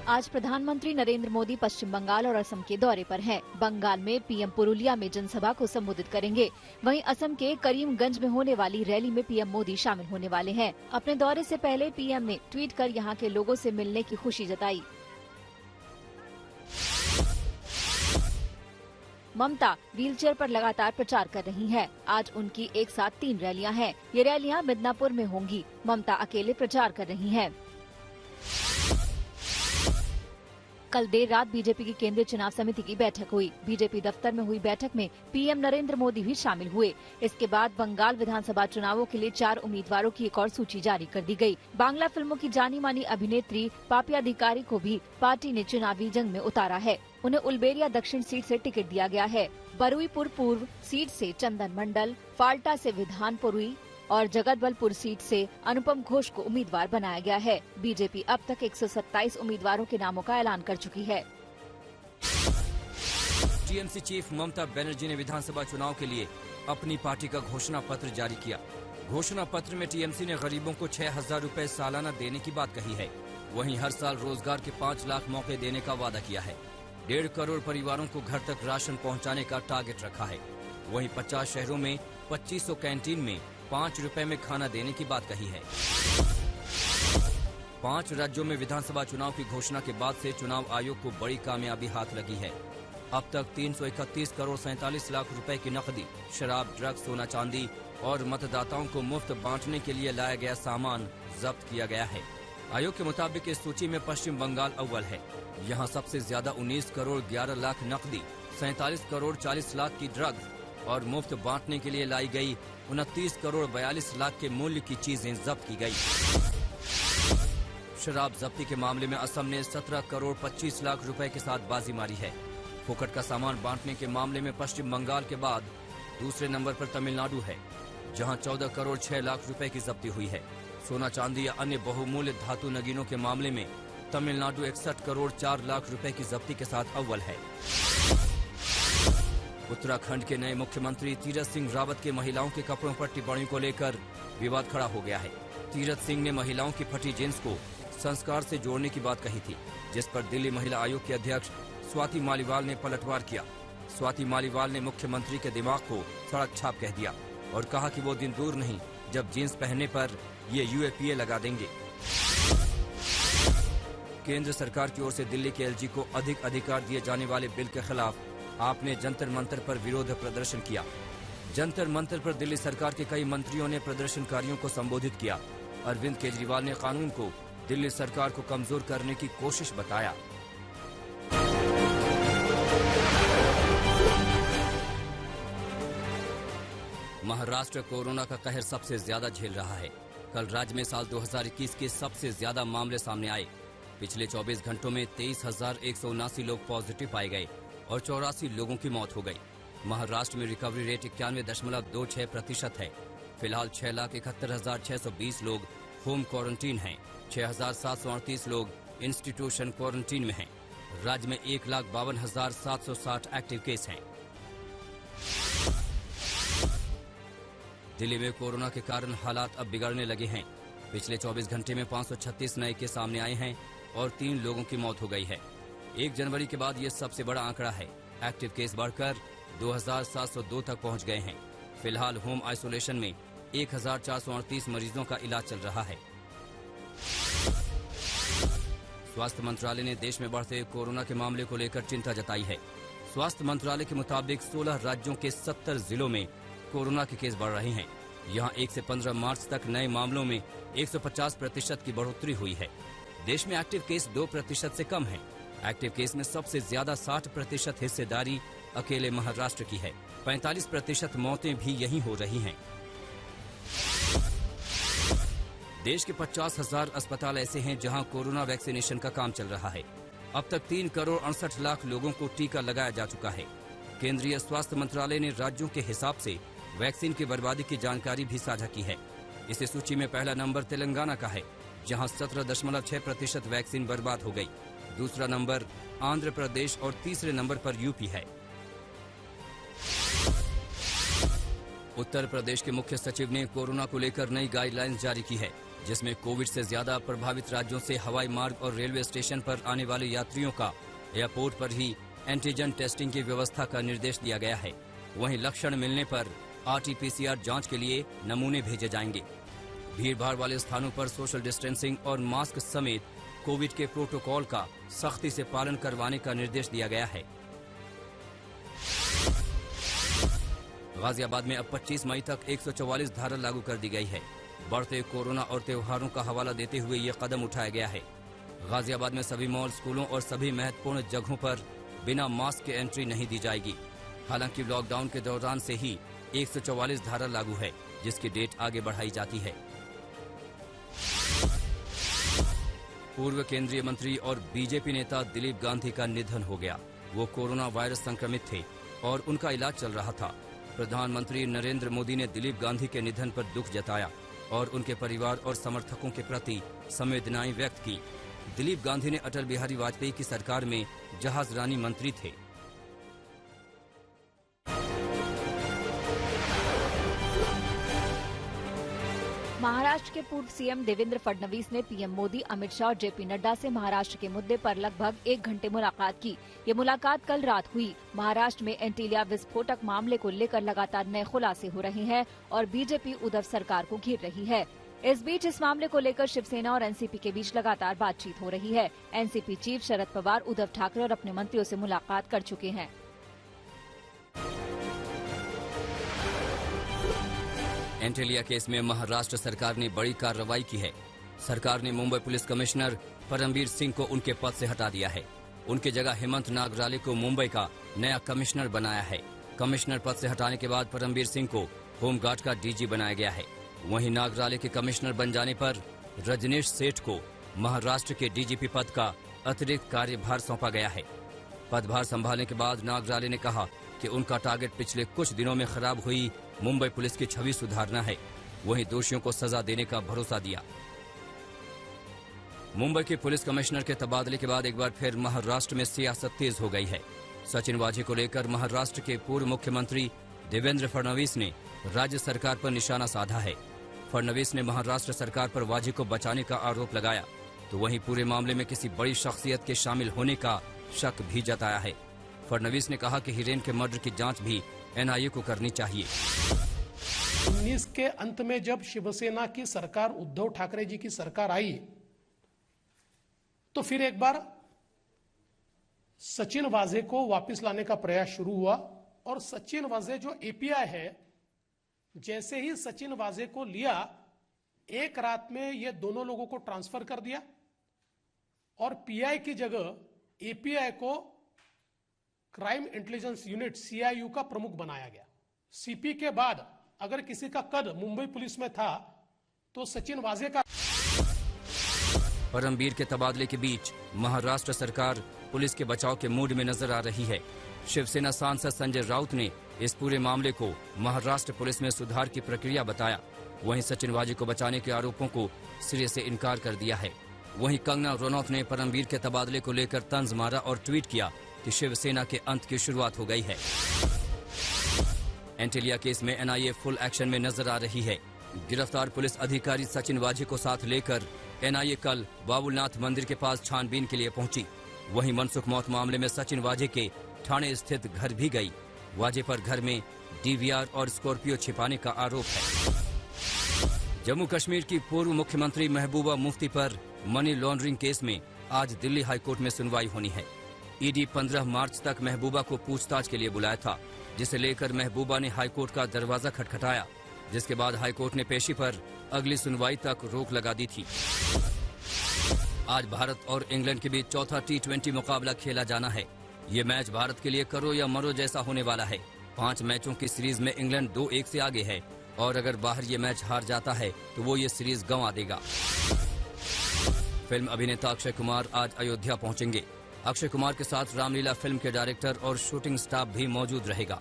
आज प्रधानमंत्री नरेंद्र मोदी पश्चिम बंगाल और असम के दौरे पर हैं। बंगाल में पीएम पुरुलिया में जनसभा को संबोधित करेंगे। वहीं असम के करीमगंज में होने वाली रैली में पीएम मोदी शामिल होने वाले हैं। अपने दौरे से पहले पीएम ने ट्वीट कर यहां के लोगों से मिलने की खुशी जताई। ममता व्हीलचेयर पर लगातार प्रचार कर रही हैं। आज उनकी एक साथ 3 रैलियां हैं। ये रैलियां मिदनापुर में होंगी। ममता अकेले प्रचार कर रही हैं। कल देर रात बीजेपी की केंद्रीय चुनाव समिति की बैठक हुई। बीजेपी दफ्तर में हुई बैठक में पीएम नरेंद्र मोदी भी शामिल हुए। इसके बाद बंगाल विधानसभा चुनावों के लिए 4 उम्मीदवारों की एक और सूची जारी कर दी गई। बांग्ला फिल्मों की जानी मानी अभिनेत्री पापिया अधिकारी को भी पार्टी ने चुनावी जंग में उतारा है। उन्हें उल्बेरिया दक्षिण सीट से टिकट दिया गया है। बरुईपुर पूर्व सीट से चंदन मंडल, फाल्टा से विधान पुरी और जगतबलपुर सीट से अनुपम घोष को उम्मीदवार बनाया गया है। बीजेपी अब तक 127 उम्मीदवारों के नामों का ऐलान कर चुकी है। टीएमसी चीफ ममता बनर्जी ने विधानसभा चुनाव के लिए अपनी पार्टी का घोषणा पत्र जारी किया। घोषणा पत्र में टीएमसी ने गरीबों को 6,000 रुपए सालाना देने की बात कही है। वहीं हर साल रोजगार के 5 लाख मौके देने का वादा किया है। 1.5 करोड़ परिवारों को घर तक राशन पहुंचाने का टारगेट रखा है। वहीं 50 शहरों में 2500 कैंटीन में 5 रुपए में खाना देने की बात कही है। 5 राज्यों में विधानसभा चुनाव की घोषणा के बाद से चुनाव आयोग को बड़ी कामयाबी हाथ लगी है। अब तक 331 करोड़ 47 लाख रुपए की नकदी, शराब, ड्रग्स, सोना चांदी और मतदाताओं को मुफ्त बांटने के लिए लाया गया सामान जब्त किया गया है। आयोग के मुताबिक इस सूची में पश्चिम बंगाल अव्वल है। यहाँ सबसे ज्यादा 19 करोड़ 11 लाख नकदी, 47 करोड़ 40 लाख की ड्रग्स और मुफ्त बांटने के लिए लाई गई 29 करोड़ 42 लाख के मूल्य की चीजें जब्त की गई। शराब जब्ती के मामले में असम ने 17 करोड़ 25 लाख रुपए के साथ बाजी मारी है। फुकट का सामान बांटने के मामले में पश्चिम बंगाल के बाद दूसरे नंबर पर तमिलनाडु है, जहां 14 करोड़ 6 लाख रुपए की जब्ती हुई है। सोना चांदी या अन्य बहुमूल्य धातु नगीनों के मामले में तमिलनाडु 61 करोड़ 4 लाख रुपए की जब्ती के साथ अव्वल है। उत्तराखंड के नए मुख्यमंत्री तीरथ सिंह रावत के महिलाओं के कपड़ों पर टिप्पणी को लेकर विवाद खड़ा हो गया है। तीरथ सिंह ने महिलाओं की फटी जींस को संस्कार से जोड़ने की बात कही थी, जिस पर दिल्ली महिला आयोग के अध्यक्ष स्वाति मालीवाल ने पलटवार किया। स्वाति मालीवाल ने मुख्यमंत्री के दिमाग को सड़क छाप कह दिया और कहा कि वो दिन दूर नहीं जब जींस पहनने पर ये यूएपीए लगा देंगे। केंद्र सरकार की ओर से दिल्ली के एलजी को अधिक अधिकार दिए जाने वाले बिल के खिलाफ आपने जंतर मंतर पर विरोध प्रदर्शन किया। जंतर मंतर पर दिल्ली सरकार के कई मंत्रियों ने प्रदर्शनकारियों को संबोधित किया। अरविंद केजरीवाल ने कानून को दिल्ली सरकार को कमजोर करने की कोशिश बताया। महाराष्ट्र कोरोना का कहर सबसे ज्यादा झेल रहा है। कल राज्य में साल 2021 के सबसे ज्यादा मामले सामने आए। पिछले 24 घंटों में 23,179 लोग पॉजिटिव पाए गए और 84 लोगों की मौत हो गई। महाराष्ट्र में रिकवरी रेट 91.26% है। फिलहाल 6,71,620 लोग होम क्वारंटीन हैं। 6,738 लोग इंस्टीट्यूशन क्वारंटीन में हैं। राज्य में 1,52,760 एक्टिव केस हैं। दिल्ली में कोरोना के कारण हालात अब बिगड़ने लगे हैं। पिछले 24 घंटे में 536 नए केस सामने आए हैं और 3 लोगों की मौत हो गई है। 1 जनवरी के बाद ये सबसे बड़ा आंकड़ा है। एक्टिव केस बढ़कर 2,702 तक पहुंच गए हैं। फिलहाल होम आइसोलेशन में 1,438 मरीजों का इलाज चल रहा है। स्वास्थ्य मंत्रालय ने देश में बढ़ते कोरोना के मामले को लेकर चिंता जताई है। स्वास्थ्य मंत्रालय के मुताबिक 16 राज्यों के 70 जिलों में कोरोना के केस बढ़ रहे हैं। यहां 1 से 15 मार्च तक नए मामलों में 150% की बढ़ोतरी हुई है। देश में एक्टिव केस 2% से कम है। एक्टिव केस में सबसे ज्यादा 60% हिस्सेदारी अकेले महाराष्ट्र की है। 45% मौतें भी यहीं हो रही हैं। देश के 50,000 अस्पताल ऐसे हैं जहां कोरोना वैक्सीनेशन का काम चल रहा है। अब तक 3 करोड़ 68 लाख लोगों को टीका लगाया जा चुका है। केंद्रीय स्वास्थ्य मंत्रालय ने राज्यों के हिसाब से वैक्सीन की बर्बादी की जानकारी भी साझा की है। इस सूची में पहला नंबर तेलंगाना का है, जहां 17.6% वैक्सीन बर्बाद हो गई। दूसरा नंबर आंध्र प्रदेश और तीसरे नंबर पर यूपी है। उत्तर प्रदेश के मुख्य सचिव ने कोरोना को लेकर नई गाइडलाइंस जारी की है। जिसमें कोविड से ज्यादा प्रभावित राज्यों से हवाई मार्ग और रेलवे स्टेशन पर आने वाले यात्रियों का एयरपोर्ट पर ही एंटीजन टेस्टिंग की व्यवस्था का निर्देश दिया गया है। वहीं लक्षण मिलने पर RT-PCR जांच के लिए नमूने भेजे जाएंगे। भीड़भाड़ वाले स्थानों पर सोशल डिस्टेंसिंग और मास्क समेत कोविड के प्रोटोकॉल का सख्ती से पालन करवाने का निर्देश दिया गया है। गाजियाबाद में अब 25 मई तक 144 धारा लागू कर दी गई है। बढ़ते कोरोना और त्योहारों का हवाला देते हुए ये कदम उठाया गया है। गाजियाबाद में सभी मॉल, स्कूलों और सभी महत्वपूर्ण जगहों पर बिना मास्क के एंट्री नहीं दी जाएगी। हालांकि लॉकडाउन के दौरान से ही 144 धारा लागू है, जिसकी डेट आगे बढ़ाई जाती है। पूर्व केंद्रीय मंत्री और बीजेपी नेता दिलीप गांधी का निधन हो गया। वो कोरोना वायरस संक्रमित थे और उनका इलाज चल रहा था। प्रधानमंत्री नरेंद्र मोदी ने दिलीप गांधी के निधन पर दुख जताया और उनके परिवार और समर्थकों के प्रति संवेदनाएं व्यक्त की। दिलीप गांधी ने अटल बिहारी वाजपेयी की सरकार में जहाजरानी मंत्री थे। महाराष्ट्र के पूर्व सीएम देवेंद्र फडणवीस ने पीएम मोदी, अमित शाह और जेपी नड्डा से महाराष्ट्र के मुद्दे पर लगभग 1 घंटे मुलाकात की। ये मुलाकात कल रात हुई। महाराष्ट्र में एंटीलिया विस्फोटक मामले को लेकर लगातार नए खुलासे हो रहे हैं और बीजेपी उद्धव सरकार को घेर रही है। इस बीच इस मामले को लेकर शिवसेना और एनसीपी के बीच लगातार बातचीत हो रही है। एनसीपी चीफ शरद पवार, उद्धव ठाकरे और अपने मंत्रियों से मुलाकात कर चुके हैं। एंटीलिया केस में महाराष्ट्र सरकार ने बड़ी कार्रवाई की है। सरकार ने मुंबई पुलिस कमिश्नर परमबीर सिंह को उनके पद से हटा दिया है। उनकी जगह हेमंत नागराले को मुंबई का नया कमिश्नर बनाया है। कमिश्नर पद से हटाने के बाद परमबीर सिंह को होमगार्ड का डीजी बनाया गया है। वहीं नागराले के कमिश्नर बन जाने पर रजनीश सेठ को महाराष्ट्र के डीजीपी पद का अतिरिक्त कार्यभार सौंपा गया है। पदभार संभालने के बाद नागराले ने कहा कि उनका टारगेट पिछले कुछ दिनों में खराब हुई मुंबई पुलिस की छवि सुधारना है। वहीं दोषियों को सजा देने का भरोसा दिया। मुंबई के पुलिस कमिश्नर के तबादले के बाद एक बार फिर महाराष्ट्र में सियासत तेज हो गई है। सचिन वाजे को लेकर महाराष्ट्र के पूर्व मुख्यमंत्री देवेंद्र फडणवीस ने राज्य सरकार पर निशाना साधा है। फडणवीस ने महाराष्ट्र सरकार पर वाजे को बचाने का आरोप लगाया, तो वहीं पूरे मामले में किसी बड़ी शख्सियत के शामिल होने का शक भी जताया है। फडणवीस ने कहा कि हिरेन के मर्डर की जांच भी एनआईए को करनी चाहिए। 19 के अंत में जब शिवसेना की सरकार, उद्धव ठाकरे जी की सरकार आई, तो फिर एक बार सचिन वाजे को वापस लाने का प्रयास शुरू हुआ और सचिन वाजे जो एपीआई है, जैसे ही सचिन वाजे को लिया, एक रात में ये दोनों लोगों को ट्रांसफर कर दिया और पीआई की जगह एपीआई को क्राइम इंटेलिजेंस यूनिट सीआईयू का प्रमुख बनाया गया। सीपी के बाद अगर किसी का कद मुंबई पुलिस में था तो सचिन वाजे का। परमबीर के तबादले के बीच महाराष्ट्र सरकार पुलिस के बचाव के मूड में नजर आ रही है। शिवसेना सांसद संजय राउत ने इस पूरे मामले को महाराष्ट्र पुलिस में सुधार की प्रक्रिया बताया। वहीं सचिन वाजे को बचाने के आरोपों को सिरे से इनकार कर दिया है। वहीं कंगना रनौत ने परमबीर के तबादले को लेकर तंज मारा और ट्वीट किया कि शिवसेना के अंत की शुरुआत हो गई है। एंटीलिया केस में एनआईए फुल एक्शन में नजर आ रही है। गिरफ्तार पुलिस अधिकारी सचिन वाजे को साथ लेकर एनआईए कल बाबुलनाथ मंदिर के पास छानबीन के लिए पहुंची। वहीं मनसुख मौत मामले में सचिन वाजे के ठाणे स्थित घर भी गई। वाजे पर घर में डीवीआर और स्कॉर्पियो छिपाने का आरोप है। जम्मू कश्मीर की पूर्व मुख्यमंत्री महबूबा मुफ्ती पर मनी लॉन्ड्रिंग केस में आज दिल्ली हाईकोर्ट में सुनवाई होनी है। ईडी 15 मार्च तक महबूबा को पूछताछ के लिए बुलाया था, जिसे लेकर महबूबा ने हाईकोर्ट का दरवाजा खटखटाया, जिसके बाद हाईकोर्ट ने पेशी पर अगली सुनवाई तक रोक लगा दी थी। आज भारत और इंग्लैंड के बीच चौथा T20 मुकाबला खेला जाना है। ये मैच भारत के लिए करो या मरो जैसा होने वाला है। 5 मैचों की सीरीज में इंग्लैंड 2-1 से आगे है और अगर बाहर ये मैच हार जाता है तो वो ये सीरीज गंवा देगा। फिल्म अभिनेता अक्षय कुमार आज अयोध्या पहुंचेंगे। अक्षय कुमार के साथ रामलीला फिल्म के डायरेक्टर और शूटिंग स्टाफ भी मौजूद रहेगा।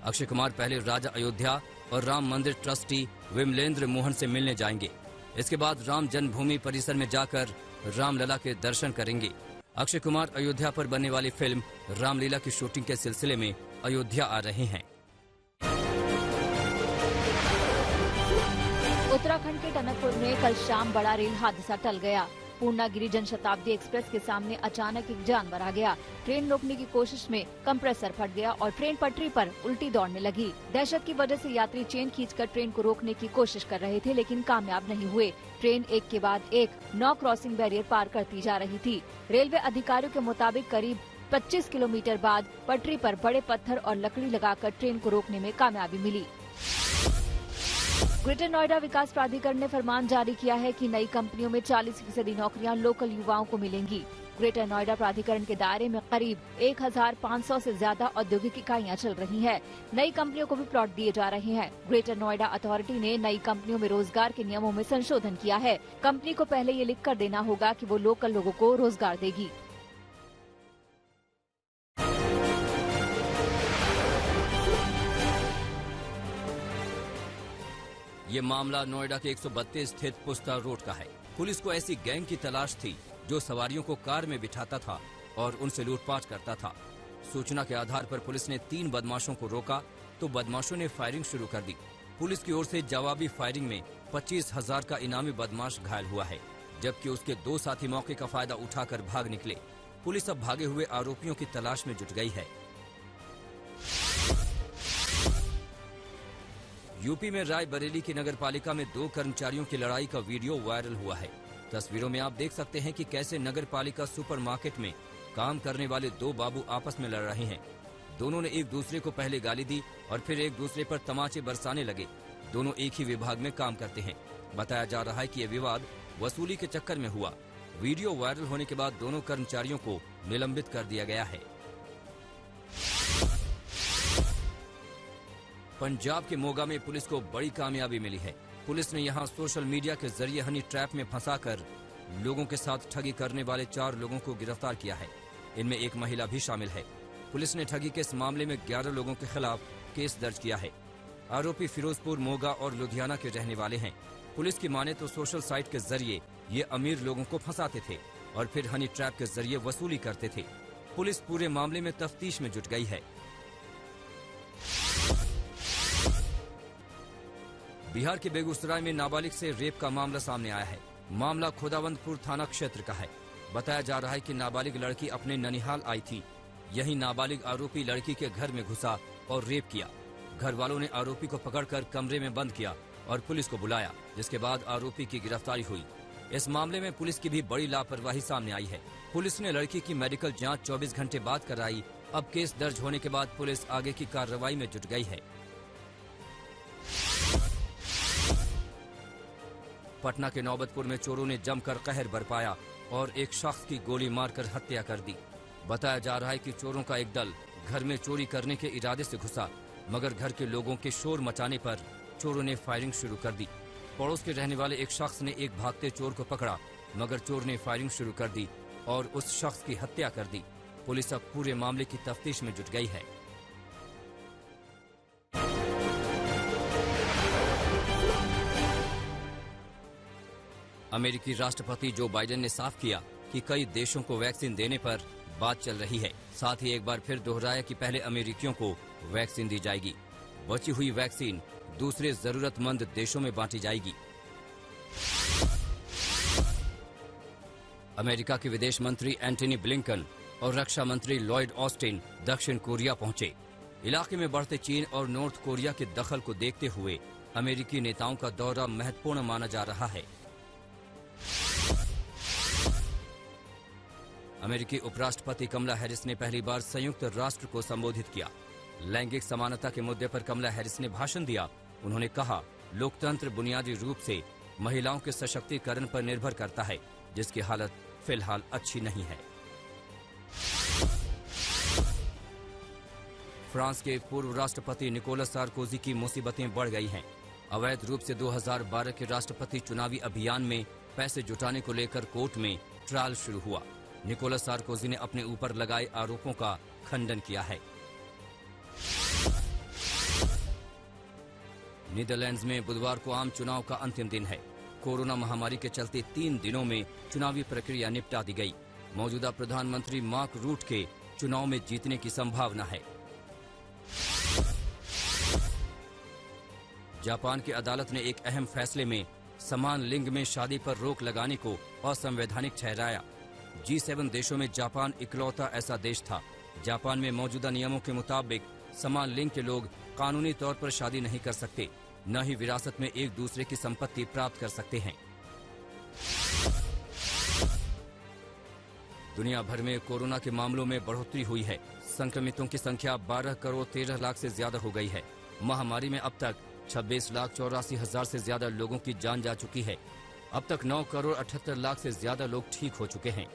अक्षय कुमार पहले राजा अयोध्या और राम मंदिर ट्रस्टी विमलेंद्र मोहन से मिलने जाएंगे। इसके बाद राम जन्मभूमि परिसर में जाकर रामलला के दर्शन करेंगे। अक्षय कुमार अयोध्या पर बनने वाली फिल्म रामलीला की शूटिंग के सिलसिले में अयोध्या आ रहे हैं। उत्तराखंड उत्तराखंड के टनकपुर में कल शाम बड़ा रेल हादसा टल गया। पूर्णागिरी जनशताब्दी एक्सप्रेस के सामने अचानक एक जानवर आ गया। ट्रेन रोकने की कोशिश में कंप्रेसर फट गया और ट्रेन पटरी पर उल्टी दौड़ने लगी। दहशत की वजह से यात्री चेन खींचकर ट्रेन को रोकने की कोशिश कर रहे थे, लेकिन कामयाब नहीं हुए। ट्रेन एक के बाद एक 9 क्रॉसिंग बैरियर पार करती जा रही थी। रेलवे अधिकारियों के मुताबिक करीब 25 किलोमीटर बाद पटरी पर बड़े पत्थर और लकड़ी लगाकर ट्रेन को रोकने में कामयाबी मिली। ग्रेटर नोएडा विकास प्राधिकरण ने फरमान जारी किया है कि नई कंपनियों में 40% नौकरियां लोकल युवाओं को मिलेंगी। ग्रेटर नोएडा प्राधिकरण के दायरे में करीब 1500 से ज्यादा औद्योगिक इकाइयां चल रही हैं। नई कंपनियों को भी प्लॉट दिए जा रहे हैं। ग्रेटर नोएडा अथॉरिटी ने नई कंपनियों में रोजगार के नियमों में संशोधन किया है। कंपनी को पहले ये लिख कर देना होगा कि वो लोकल लोगों को रोजगार देगी। ये मामला नोएडा के 132 स्थित पुस्ता रोड का है। पुलिस को ऐसी गैंग की तलाश थी जो सवारियों को कार में बिठाता था और उनसे लूटपाट करता था। सूचना के आधार पर पुलिस ने 3 बदमाशों को रोका तो बदमाशों ने फायरिंग शुरू कर दी। पुलिस की ओर से जवाबी फायरिंग में 25,000 का इनामी बदमाश घायल हुआ है, जबकि उसके 2 साथी मौके का फायदा उठाकर भाग निकले। पुलिस अब भागे हुए आरोपियों की तलाश में जुट गई है। यूपी में रायबरेली की नगर पालिका में 2 कर्मचारियों की लड़ाई का वीडियो वायरल हुआ है। तस्वीरों में आप देख सकते हैं कि कैसे नगर पालिका सुपरमार्केट में काम करने वाले 2 बाबू आपस में लड़ रहे हैं। दोनों ने एक दूसरे को पहले गाली दी और फिर एक दूसरे पर तमाचे बरसाने लगे। दोनों एक ही विभाग में काम करते हैं। बताया जा रहा है कि यह विवाद वसूली के चक्कर में हुआ। वीडियो वायरल होने के बाद दोनों कर्मचारियों को निलंबित कर दिया गया है। पंजाब के मोगा में पुलिस को बड़ी कामयाबी मिली है। पुलिस ने यहां सोशल मीडिया के जरिए हनी ट्रैप में फंसाकर लोगों के साथ ठगी करने वाले 4 लोगों को गिरफ्तार किया है। इनमें एक महिला भी शामिल है। पुलिस ने ठगी के इस मामले में 11 लोगों के खिलाफ केस दर्ज किया है। आरोपी फिरोजपुर, मोगा और लुधियाना के रहने वाले हैं। पुलिस की माने तो सोशल साइट के जरिए ये अमीर लोगों को फंसाते थे और फिर हनी ट्रैप के जरिए वसूली करते थे। पुलिस पूरे मामले में तफ्तीश में जुट गई है। बिहार के बेगूसराय में नाबालिग से रेप का मामला सामने आया है। मामला खुदावंदपुर थाना क्षेत्र का है। बताया जा रहा है कि नाबालिग लड़की अपने ननिहाल आई थी। यही नाबालिग आरोपी लड़की के घर में घुसा और रेप किया। घर वालों ने आरोपी को पकड़कर कमरे में बंद किया और पुलिस को बुलाया, जिसके बाद आरोपी की गिरफ्तारी हुई। इस मामले में पुलिस की भी बड़ी लापरवाही सामने आई है। पुलिस ने लड़की की मेडिकल जाँच 24 घंटे बाद कराई। अब केस दर्ज होने के बाद पुलिस आगे की कार्रवाई में जुट गई है। पटना के नौबतपुर में चोरों ने जमकर कहर बरपाया और एक शख्स की गोली मारकर हत्या कर दी। बताया जा रहा है कि चोरों का एक दल घर में चोरी करने के इरादे से घुसा, मगर घर के लोगों के शोर मचाने पर चोरों ने फायरिंग शुरू कर दी। पड़ोस के रहने वाले एक शख्स ने एक भागते चोर को पकड़ा, मगर चोर ने फायरिंग शुरू कर दी और उस शख्स की हत्या कर दी। पुलिस अब पूरे मामले की तफ्तीश में जुट गई है। अमेरिकी राष्ट्रपति जो बाइडेन ने साफ किया कि कई देशों को वैक्सीन देने पर बात चल रही है। साथ ही एक बार फिर दोहराया कि पहले अमेरिकियों को वैक्सीन दी जाएगी। बची हुई वैक्सीन दूसरे जरूरतमंद देशों में बांटी जाएगी। अमेरिका के विदेश मंत्री एंटनी ब्लिंकन और रक्षा मंत्री लॉयड ऑस्टिन दक्षिण कोरिया पहुंचे। इलाके में बढ़ते चीन और नॉर्थ कोरिया के दखल को देखते हुए अमेरिकी नेताओं का दौरा महत्वपूर्ण माना जा रहा है। अमेरिकी उपराष्ट्रपति कमला हैरिस ने पहली बार संयुक्त राष्ट्र को संबोधित किया। लैंगिक समानता के मुद्दे पर कमला हैरिस ने भाषण दिया। उन्होंने कहा, लोकतंत्र बुनियादी रूप से महिलाओं के सशक्तिकरण पर निर्भर करता है, जिसकी हालत फिलहाल अच्छी नहीं है। फ्रांस के पूर्व राष्ट्रपति निकोलस सार्कोजी की मुसीबतें बढ़ गई हैं। अवैध रूप से 2012 के राष्ट्रपति चुनावी अभियान में पैसे जुटाने को लेकर कोर्ट में ट्रायल शुरू हुआ। निकोलस सार्कोजी ने अपने ऊपर लगाए आरोपों का खंडन किया है। नीदरलैंड्स में बुधवार को आम चुनाव का अंतिम दिन है। कोरोना महामारी के चलते 3 दिनों में चुनावी प्रक्रिया निपटा दी गई। मौजूदा प्रधानमंत्री मार्क रूट के चुनाव में जीतने की संभावना है। जापान की अदालत ने एक अहम फैसले में समान लिंग में शादी पर रोक लगाने को असंवैधानिक ठहराया। G7 देशों में जापान इकलौता ऐसा देश था। जापान में मौजूदा नियमों के मुताबिक समान लिंग के लोग कानूनी तौर पर शादी नहीं कर सकते, न ही विरासत में एक दूसरे की संपत्ति प्राप्त कर सकते हैं। दुनिया भर में कोरोना के मामलों में बढ़ोतरी हुई है। संक्रमितों की संख्या 12 करोड़ 13 लाख से ज्यादा हो गई है। महामारी में अब तक 26,84,000 से ज्यादा लोगों की जान जा चुकी है। अब तक 9 करोड़ 78 लाख से ज्यादा लोग ठीक हो चुके हैं।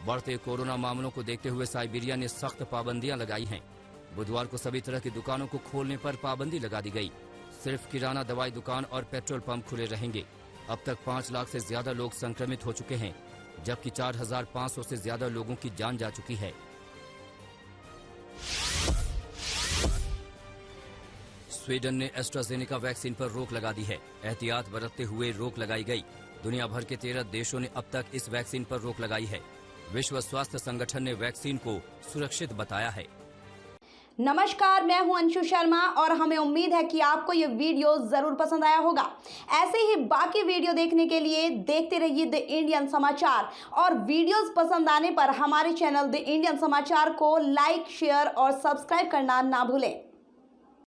बढ़ते कोरोना मामलों को देखते हुए साइबेरिया ने सख्त पाबंदियां लगाई हैं। बुधवार को सभी तरह की दुकानों को खोलने पर पाबंदी लगा दी गई। सिर्फ किराना, दवाई दुकान और पेट्रोल पंप खुले रहेंगे। अब तक 5 लाख से ज्यादा लोग संक्रमित हो चुके हैं, जबकि 4,500 से ज्यादा लोगों की जान जा चुकी है। स्वीडन ने एस्ट्राजेनेका वैक्सीन पर रोक लगा दी है। एहतियात बरतते हुए रोक लगाई गई। दुनिया भर के 13 देशों ने अब तक इस वैक्सीन पर रोक लगाई है। विश्व स्वास्थ्य संगठन ने वैक्सीन को सुरक्षित बताया है। नमस्कार, मैं हूं अंशु शर्मा और हमें उम्मीद है कि आपको ये वीडियो जरूर पसंद आया होगा। ऐसे ही बाकी वीडियो देखने के लिए देखते रहिए द इंडियन समाचार, और वीडियोस पसंद आने पर हमारे चैनल द इंडियन समाचार को लाइक, शेयर और सब्सक्राइब करना ना भूलें।